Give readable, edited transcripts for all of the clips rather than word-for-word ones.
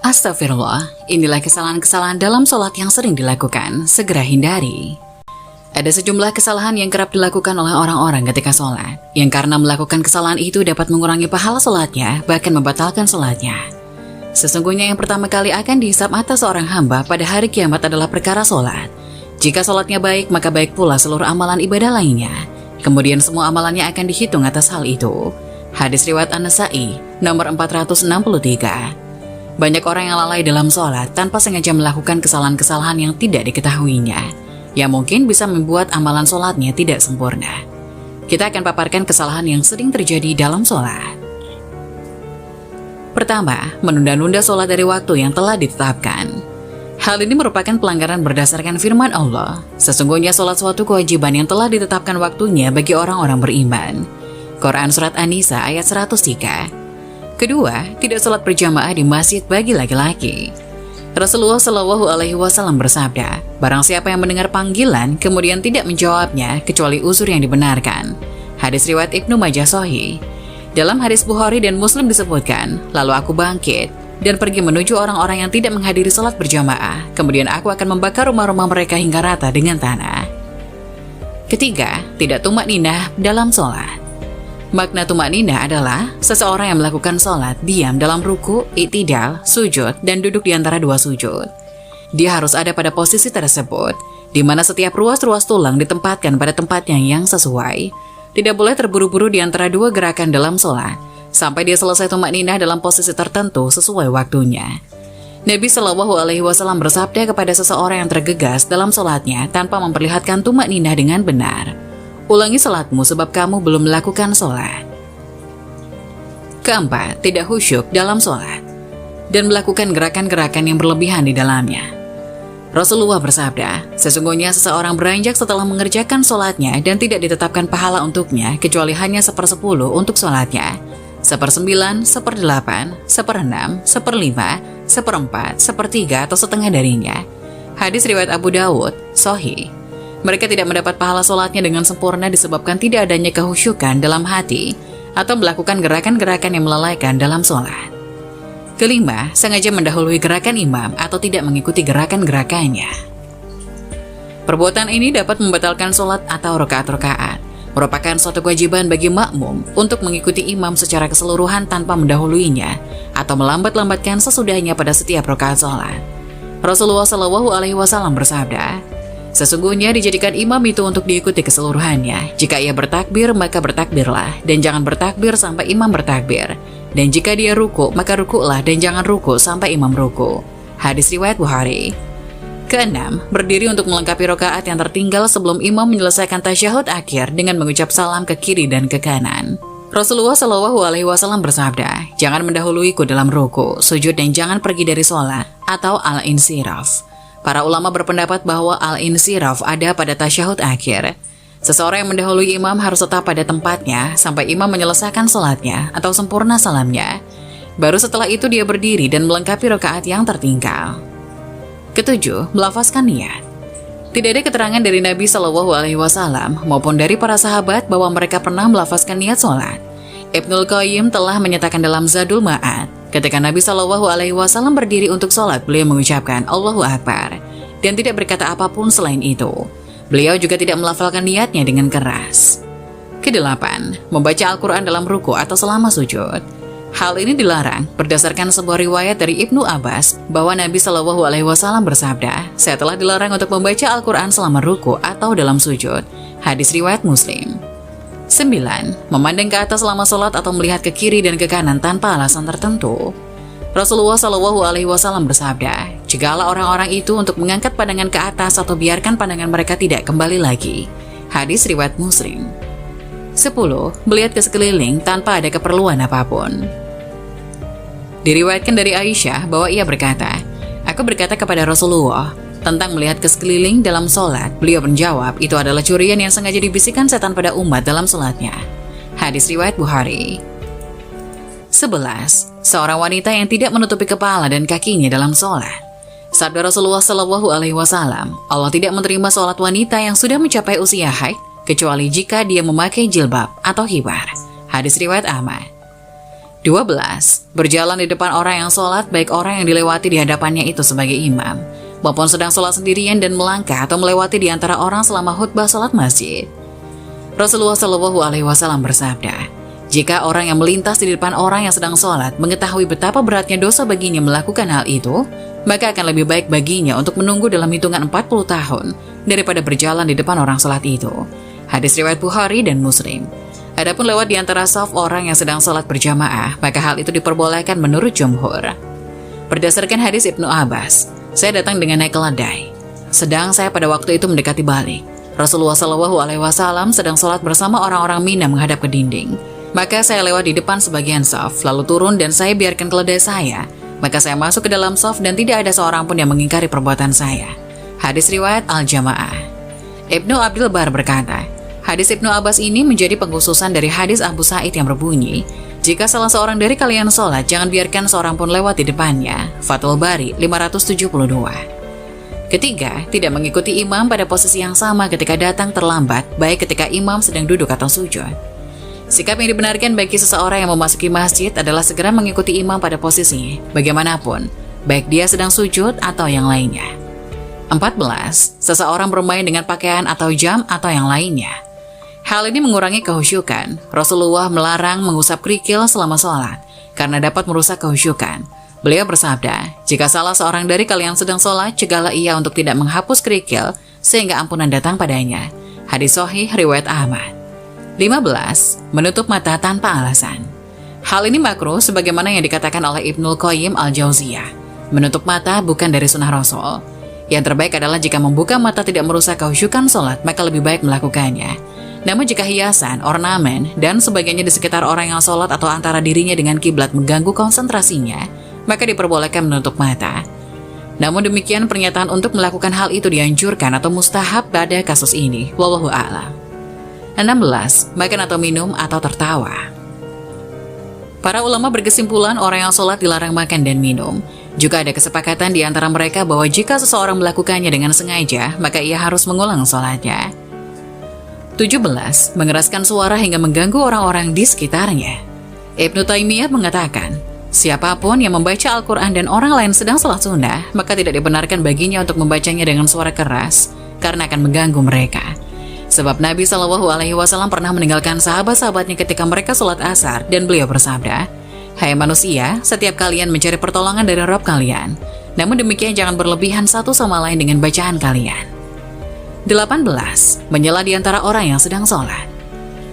Astagfirullah, inilah kesalahan-kesalahan dalam sholat yang sering dilakukan, segera hindari. Ada sejumlah kesalahan yang kerap dilakukan oleh orang-orang ketika sholat, yang karena melakukan kesalahan itu dapat mengurangi pahala sholatnya, bahkan membatalkan sholatnya. Sesungguhnya yang pertama kali akan dihisab atas seorang hamba pada hari kiamat adalah perkara sholat. Jika sholatnya baik, maka baik pula seluruh amalan ibadah lainnya. Kemudian semua amalannya akan dihitung atas hal itu. Hadis riwayat An-Nasa'i, nomor 463. Banyak orang yang lalai dalam sholat tanpa sengaja melakukan kesalahan-kesalahan yang tidak diketahuinya, yang mungkin bisa membuat amalan sholatnya tidak sempurna. Kita akan paparkan kesalahan yang sering terjadi dalam sholat. Pertama, menunda-nunda sholat dari waktu yang telah ditetapkan. Hal ini merupakan pelanggaran berdasarkan firman Allah. Sesungguhnya sholat suatu kewajiban yang telah ditetapkan waktunya bagi orang-orang beriman. Quran Surat An-Nisa ayat 103. Kedua, tidak sholat berjamaah di masjid bagi laki-laki. Rasulullah Shallallahu Alaihi Wasallam bersabda, barang siapa yang mendengar panggilan kemudian tidak menjawabnya kecuali uzur yang dibenarkan. Hadis riwayat Ibnu Majah Sahih. Dalam hadis Bukhari dan Muslim disebutkan, lalu aku bangkit dan pergi menuju orang-orang yang tidak menghadiri sholat berjamaah. Kemudian aku akan membakar rumah-rumah mereka hingga rata dengan tanah. Ketiga, tidak tumak ninah dalam sholat. Makna tumakninah adalah seseorang yang melakukan sholat diam dalam ruku, i'tidal, sujud, dan duduk di antara dua sujud. Dia harus ada pada posisi tersebut, di mana setiap ruas-ruas tulang ditempatkan pada tempatnya yang sesuai. Tidak boleh terburu-buru di antara dua gerakan dalam sholat, sampai dia selesai tumakninah dalam posisi tertentu sesuai waktunya. Nabi Shallallahu Alaihi Wasallam bersabda kepada seseorang yang tergegas dalam sholatnya tanpa memperlihatkan tumakninah dengan benar, ulangi sholatmu sebab kamu belum melakukan sholat. Keempat, tidak khusyuk dalam sholat dan melakukan gerakan-gerakan yang berlebihan di dalamnya. Rasulullah bersabda, sesungguhnya seseorang beranjak setelah mengerjakan sholatnya dan tidak ditetapkan pahala untuknya kecuali hanya 1/10 untuk sholatnya, 1/9, 1/8, 1/6, 1/5, 1/4, 1/3 atau setengah darinya. Hadis riwayat Abu Dawud, Sahih. Mereka tidak mendapat pahala sholatnya dengan sempurna disebabkan tidak adanya kehusyukan dalam hati atau melakukan gerakan-gerakan yang melalaikan dalam sholat. Kelima, sengaja mendahului gerakan imam atau tidak mengikuti gerakan-gerakannya. Perbuatan ini dapat membatalkan sholat atau rakaat-rakaat. Merupakan suatu kewajiban bagi makmum untuk mengikuti imam secara keseluruhan tanpa mendahuluinya atau melambat-lambatkan sesudahnya pada setiap rakaat sholat. Rasulullah Shallallahu Alaihi Wasallam bersabda, sesungguhnya dijadikan imam itu untuk diikuti keseluruhannya. Jika ia bertakbir, maka bertakbirlah, dan jangan bertakbir sampai imam bertakbir. Dan jika dia ruku, maka rukuklah, dan jangan ruku sampai imam ruku. Hadis riwayat Bukhari. Keenam, berdiri untuk melengkapi rakaat yang tertinggal sebelum imam menyelesaikan tasyahud akhir dengan mengucap salam ke kiri dan ke kanan. Rasulullah Shallallahu Alaihi Wasallam bersabda, jangan mendahuluiku dalam ruku, sujud, dan jangan pergi dari sholat atau al-insiraf. Para ulama berpendapat bahwa al-insiraf ada pada tasyahud akhir. Seseorang yang mendahului imam harus tetap pada tempatnya sampai imam menyelesaikan salatnya atau sempurna salamnya. Baru setelah itu dia berdiri dan melengkapi rakaat yang tertinggal. Ketujuh, melafazkan niat. Tidak ada keterangan dari Nabi Shallallahu Alaihi Wasallam maupun dari para sahabat bahwa mereka pernah melafazkan niat sholat. Ibnul Qayyim telah menyatakan dalam Zadul Ma'ad, ketika Nabi Shallallahu Alaihi Wasallam berdiri untuk sholat, beliau mengucapkan Allahu Akbar dan tidak berkata apapun selain itu. Beliau juga tidak melafalkan niatnya dengan keras. Kedelapan, membaca Al-Quran dalam ruku atau selama sujud. Hal ini dilarang berdasarkan sebuah riwayat dari Ibnu Abbas bahwa Nabi Shallallahu Alaihi Wasallam bersabda, saya telah dilarang untuk membaca Al-Quran selama ruku atau dalam sujud. Hadis riwayat Muslim. 9. Memandang ke atas selama sholat atau melihat ke kiri dan ke kanan tanpa alasan tertentu. Rasulullah Shallallahu Alaihi Wasallam bersabda, cegahlah orang-orang itu untuk mengangkat pandangan ke atas atau biarkan pandangan mereka tidak kembali lagi. Hadis riwayat Muslim. 10. Melihat ke sekeliling tanpa ada keperluan apapun. Diriwayatkan dari Aisyah bahwa ia berkata, aku berkata kepada Rasulullah tentang melihat ke sekeliling dalam sholat. Beliau menjawab, itu adalah curian yang sengaja dibisikkan setan pada umat dalam sholatnya. Hadis riwayat Bukhari. 11. Seorang wanita yang tidak menutupi kepala dan kakinya dalam sholat. Sabda Rasulullah Shallallahu Alaihi Wasallam, Allah tidak menerima sholat wanita yang sudah mencapai usia haid kecuali jika dia memakai jilbab atau khibar. Hadis riwayat Ahmad. 12. Berjalan di depan orang yang sholat, baik orang yang dilewati di hadapannya itu sebagai imam, maupun sedang sholat sendirian dan melangkah atau melewati di antara orang selama khutbah sholat masjid. Rasulullah SAW bersabda, jika orang yang melintas di depan orang yang sedang sholat mengetahui betapa beratnya dosa baginya melakukan hal itu, maka akan lebih baik baginya untuk menunggu dalam hitungan 40 tahun daripada berjalan di depan orang sholat itu. Hadis riwayat Bukhari dan Muslim. Adapun lewat di antara saf orang yang sedang sholat berjamaah, maka hal itu diperbolehkan menurut jumhur. Berdasarkan hadis Ibnu Abbas, saya datang dengan naik keledai. Sedang saya pada waktu itu mendekati balik. Rasulullah SAW sedang sholat bersama orang-orang Mina menghadap ke dinding. Maka saya lewat di depan sebagian saf, lalu turun dan saya biarkan keledai saya. Maka saya masuk ke dalam saf dan tidak ada seorang pun yang mengingkari perbuatan saya. Hadis riwayat Al-Jamaah. Ibnu Abdul Bar berkata, hadis Ibnu Abbas ini menjadi pengkhususan dari hadis Abu Sa'id yang berbunyi, jika salah seorang dari kalian sholat, jangan biarkan seorang pun lewat di depannya. Fathul Bari 572. Ketiga, tidak mengikuti imam pada posisi yang sama ketika datang terlambat, baik ketika imam sedang duduk atau sujud. Sikap yang dibenarkan bagi seseorang yang memasuki masjid adalah segera mengikuti imam pada posisi, bagaimanapun, baik dia sedang sujud atau yang lainnya. 14. Seseorang bermain dengan pakaian atau jam atau yang lainnya. Hal ini mengurangi kehusyukan. Rasulullah melarang mengusap kerikil selama sholat, karena dapat merusak kehusyukan. Beliau bersabda, jika salah seorang dari kalian sedang sholat, cegahlah ia untuk tidak menghapus kerikil, sehingga ampunan datang padanya. Hadis Sahih riwayat Ahmad. 15. Menutup mata tanpa alasan. Hal ini makruh sebagaimana yang dikatakan oleh Ibnul Qayyim Al-Jauziyah. Menutup mata bukan dari sunnah Rasul. Yang terbaik adalah jika membuka mata tidak merusak kehusyukan sholat, maka lebih baik melakukannya. Namun jika hiasan, ornamen, dan sebagainya di sekitar orang yang sholat atau antara dirinya dengan kiblat mengganggu konsentrasinya, maka diperbolehkan menutup mata. Namun demikian, pernyataan untuk melakukan hal itu dianjurkan atau mustahab pada kasus ini. Wallahu a'lam. 16. Makan atau minum atau tertawa. Para ulama berkesimpulan orang yang sholat dilarang makan dan minum. Juga ada kesepakatan di antara mereka bahwa jika seseorang melakukannya dengan sengaja, maka ia harus mengulang sholatnya. 17. Mengeraskan suara hingga mengganggu orang-orang di sekitarnya. Ibnu Taimiyah mengatakan, siapapun yang membaca Al-Quran dan orang lain sedang sholat sunnah, maka tidak dibenarkan baginya untuk membacanya dengan suara keras, karena akan mengganggu mereka. Sebab Nabi SAW pernah meninggalkan sahabat-sahabatnya ketika mereka sholat asar, dan beliau bersabda, hai manusia, setiap kalian mencari pertolongan dari Rabb kalian. Namun demikian jangan berlebihan satu sama lain dengan bacaan kalian. 18. Menyela di antara orang yang sedang sholat.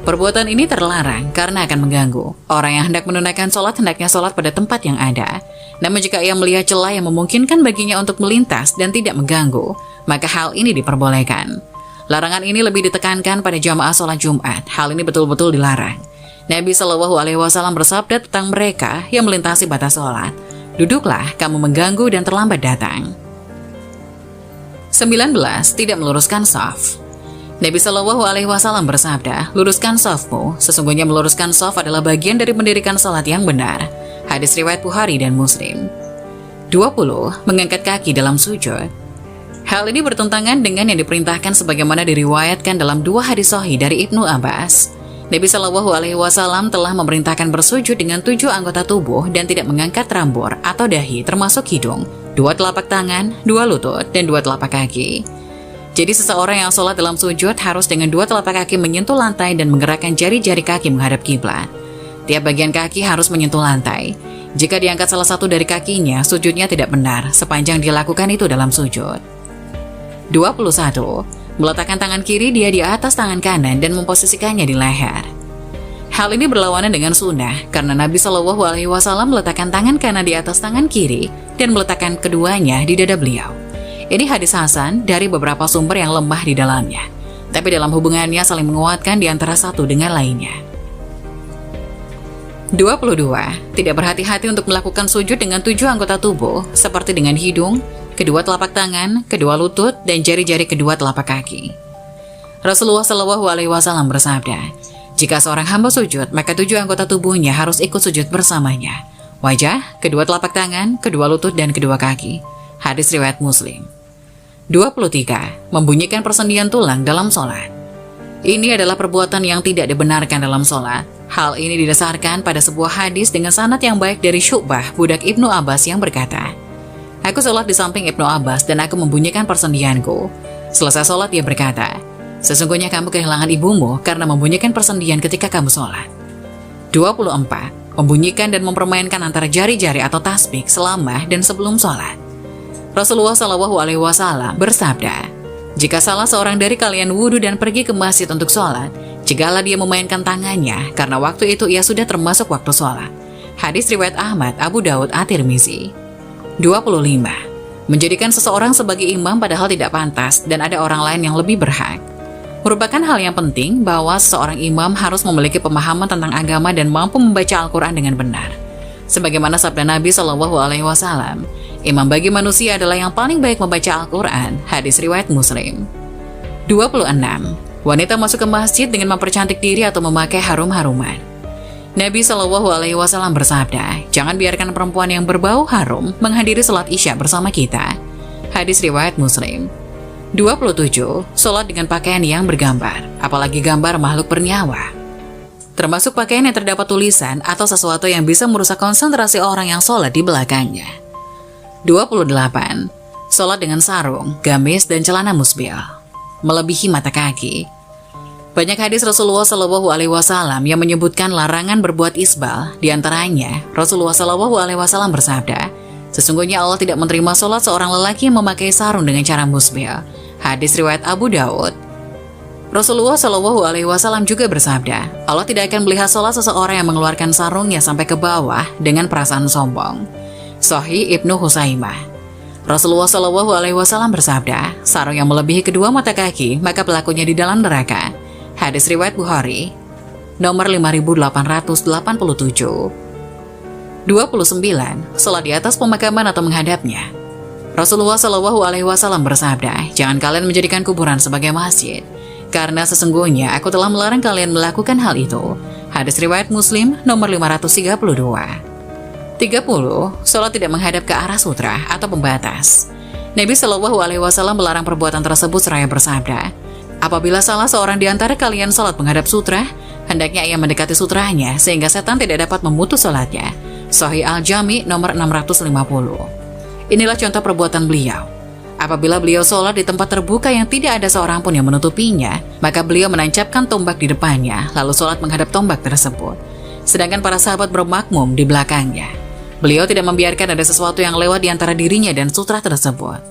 Perbuatan ini terlarang karena akan mengganggu. Orang yang hendak menunaikan sholat hendaknya sholat pada tempat yang ada. Namun jika ia melihat celah yang memungkinkan baginya untuk melintas dan tidak mengganggu, maka hal ini diperbolehkan. Larangan ini lebih ditekankan pada jamaah sholat Jumat. Hal ini betul-betul dilarang. Nabi SAW bersabda tentang mereka yang melintasi batas sholat, duduklah kamu mengganggu dan terlambat datang. 19. Tidak meluruskan shaf. Nabi SAW bersabda, luruskan shafmu, sesungguhnya meluruskan shaf adalah bagian dari mendirikan sholat yang benar. Hadis riwayat Bukhari dan Muslim. 20. Mengangkat kaki dalam sujud. Hal ini bertentangan dengan yang diperintahkan sebagaimana diriwayatkan dalam dua hadis sahih dari Ibnu Abbas. Nabi SAW telah memerintahkan bersujud dengan 7 anggota tubuh dan tidak mengangkat rambur atau dahi termasuk hidung, 2 telapak tangan, 2 lutut, dan 2 telapak kaki. Jadi seseorang yang sholat dalam sujud harus dengan 2 telapak kaki menyentuh lantai dan menggerakkan jari-jari kaki menghadap kiblat. Tiap bagian kaki harus menyentuh lantai. Jika diangkat salah satu dari kakinya, sujudnya tidak benar sepanjang dilakukan itu dalam sujud. 21. Meletakkan tangan kiri dia di atas tangan kanan dan memposisikannya di leher. Hal ini berlawanan dengan sunnah karena Nabi SAW meletakkan tangan kanan di atas tangan kiri dan meletakkan keduanya di dada beliau. Ini hadis hasan dari beberapa sumber yang lemah di dalamnya, tapi dalam hubungannya saling menguatkan di antara satu dengan lainnya. 22. Tidak berhati-hati untuk melakukan sujud dengan 7 anggota tubuh seperti dengan hidung, kedua telapak tangan, kedua lutut, dan jari-jari kedua telapak kaki. Rasulullah SAW bersabda, jika seorang hamba sujud, maka 7 anggota tubuhnya harus ikut sujud bersamanya. Wajah, kedua telapak tangan, kedua lutut, dan kedua kaki. Hadis riwayat Muslim. 23. Membunyikan persendian tulang dalam sholat. Ini adalah perbuatan yang tidak dibenarkan dalam sholat. Hal ini didasarkan pada sebuah hadis dengan sanad yang baik dari Syu'bah, budak Ibnu Abbas yang berkata, "Aku sholat di samping Ibnu Abbas dan aku membunyikan persendianku. Selesai sholat dia berkata, sesungguhnya kamu kehilangan ibumu karena membunyikan persendian ketika kamu sholat." 24. Membunyikan dan mempermainkan antara jari-jari atau tasbih selama dan sebelum sholat. Rasulullah SAW bersabda, "Jika salah seorang dari kalian wudhu dan pergi ke masjid untuk sholat, cegahlah dia memainkan tangannya, karena waktu itu ia sudah termasuk waktu sholat." Hadis riwayat Ahmad, Abu Daud, At-Tirmizi. 25. Menjadikan seseorang sebagai imam padahal tidak pantas dan ada orang lain yang lebih berhak. Merupakan hal yang penting bahwa seorang imam harus memiliki pemahaman tentang agama dan mampu membaca Al-Quran dengan benar. Sebagaimana sabda Nabi SAW, "Imam bagi manusia adalah yang paling baik membaca Al-Quran." Hadis riwayat Muslim. 26. Wanita masuk ke masjid dengan mempercantik diri atau memakai harum-haruman. Nabi SAW bersabda, "Jangan biarkan perempuan yang berbau harum menghadiri sholat Isya bersama kita." Hadis riwayat Muslim. 27. Sholat dengan pakaian yang bergambar, apalagi gambar makhluk bernyawa. Termasuk pakaian yang terdapat tulisan atau sesuatu yang bisa merusak konsentrasi orang yang sholat di belakangnya. 28. Sholat dengan sarung, gamis, dan celana musbil, melebihi mata kaki. Banyak hadis Rasulullah SAW yang menyebutkan larangan berbuat isbal. Di antaranya, Rasulullah SAW bersabda, "Sesungguhnya Allah tidak menerima sholat seorang lelaki yang memakai sarung dengan cara musbil." Hadis riwayat Abu Daud. Rasulullah SAW juga bersabda, "Allah tidak akan melihat sholat seseorang yang mengeluarkan sarungnya sampai ke bawah dengan perasaan sombong." Sahih Ibnu Huzaimah. Rasulullah SAW bersabda, "Sarung yang melebihi kedua mata kaki, maka pelakunya di dalam neraka." Hadis riwayat Bukhari, nomor 5887. 29. Sholat di atas pemakaman atau menghadapnya. Rasulullah SAW bersabda, "Jangan kalian menjadikan kuburan sebagai masjid, karena sesungguhnya aku telah melarang kalian melakukan hal itu." Hadis riwayat Muslim, nomor 532. 30. Sholat tidak menghadap ke arah sutra atau pembatas. Nabi SAW melarang perbuatan tersebut seraya bersabda, "Apabila salah seorang di antara kalian sholat menghadap sutra, hendaknya ia mendekati sutranya sehingga setan tidak dapat memutus sholatnya." Sahih Al-Jami, nomor 650. Inilah contoh perbuatan beliau. Apabila beliau sholat di tempat terbuka yang tidak ada seorang pun yang menutupinya, maka beliau menancapkan tombak di depannya, lalu sholat menghadap tombak tersebut. Sedangkan para sahabat bermakmum di belakangnya. Beliau tidak membiarkan ada sesuatu yang lewat di antara dirinya dan sutra tersebut.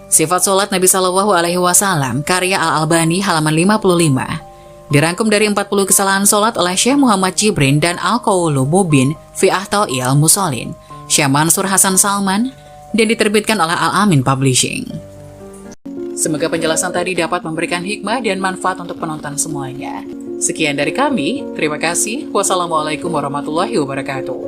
Sifat sholat Nabi SAW, karya Al-Albani, halaman 55. Dirangkum dari 40 kesalahan sholat oleh Syekh Muhammad Jibrin dan Al-Qawlu Mubin fi Ahta'il Musallin, Syekh Mansur Hasan Salman, dan diterbitkan oleh Al-Amin Publishing. Semoga penjelasan tadi dapat memberikan hikmah dan manfaat untuk penonton semuanya. Sekian dari kami, terima kasih. Wassalamualaikum warahmatullahi wabarakatuh.